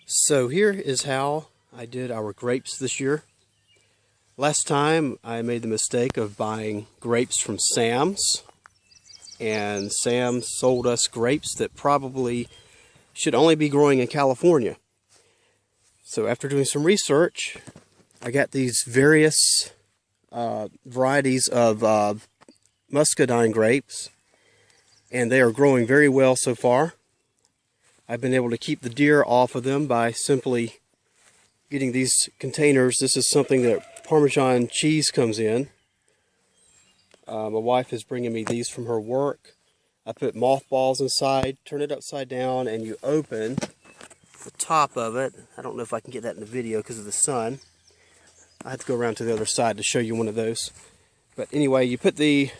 So here is how I did our grapes this year. Last time I made the mistake of buying grapes from Sam's, and Sam's sold us grapes that probably should only be growing in California. So after doing some research, I got these various varieties of muscadine grapes, and they are growing very well so far. I've been able to keep the deer off of them by simply getting these containers. This is something that Parmesan cheese comes in. My wife is bringing me these from her work. I put mothballs inside, turn it upside down, and you open the top of it. I don't know if I can get that in the video because of the sun. I have to go around to the other side to show you one of those. But anyway, you put the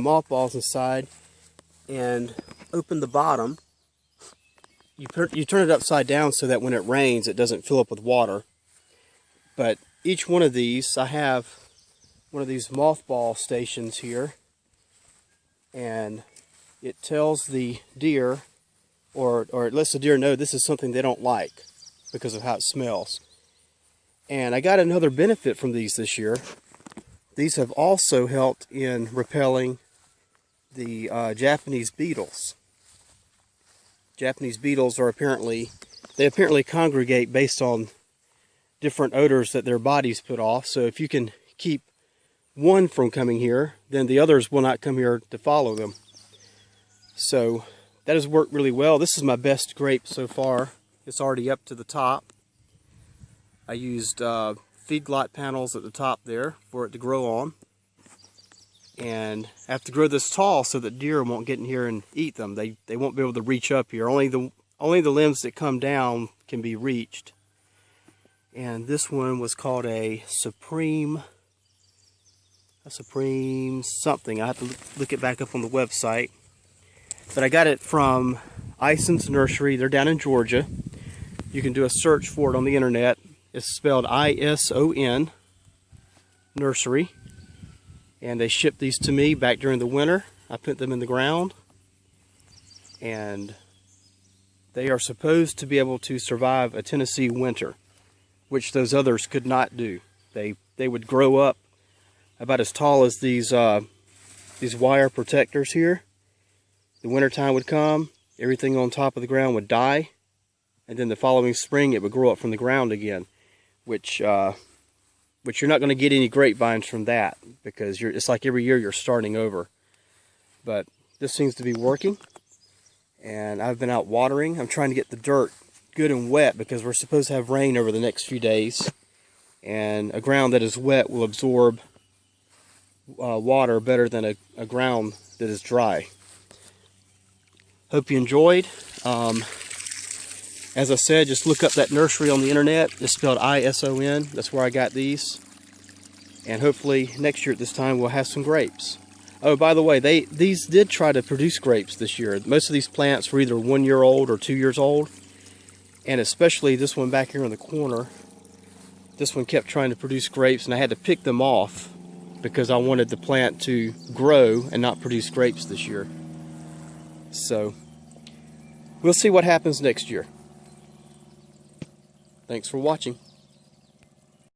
mothballs inside and open the bottom. You turn it upside down so that when it rains it doesn't fill up with water. But each one of these, I have one of these mothball stations here, and it tells the deer, or it lets the deer know this is something they don't like because of how it smells. And I got another benefit from these this year. These have also helped in repelling the Japanese beetles. Japanese beetles are apparently congregate based on different odors that their bodies put off. So if you can keep one from coming here, then the others will not come here to follow them. So that has worked really well. This is my best grape so far. It's already up to the top. I used feedlot panels at the top there for it to grow on. And I have to grow this tall so that deer won't get in here and eat them. They won't be able to reach up here. Only the limbs that come down can be reached. And this one was called a Supreme something. I have to look it back up on the website. But I got it from Ison's Nursery. They're down in Georgia. You can do a search for it on the internet. It's spelled I-S-O-N Nursery. And they shipped these to me back during the winter. I put them in the ground, and they are supposed to be able to survive a Tennessee winter, which those others could not do. They would grow up about as tall as these wire protectors here. The wintertime would come, everything on top of the ground would die, and then the following spring it would grow up from the ground again, which you're not going to get any grapevines from that, because it's like every year you're starting over. But this seems to be working, and I've been out watering. I'm trying to get the dirt good and wet because we're supposed to have rain over the next few days, and a ground that is wet will absorb water better than a ground that is dry. Hope you enjoyed. As I said, just look up that nursery on the internet. It's spelled I-S-O-N. That's where I got these. And hopefully next year at this time we'll have some grapes. Oh, by the way, these did try to produce grapes this year. Most of these plants were either 1 year old or 2 years old. And especially this one back here in the corner. This one kept trying to produce grapes, and I had to pick them off because I wanted the plant to grow and not produce grapes this year. So we'll see what happens next year. Thanks for watching.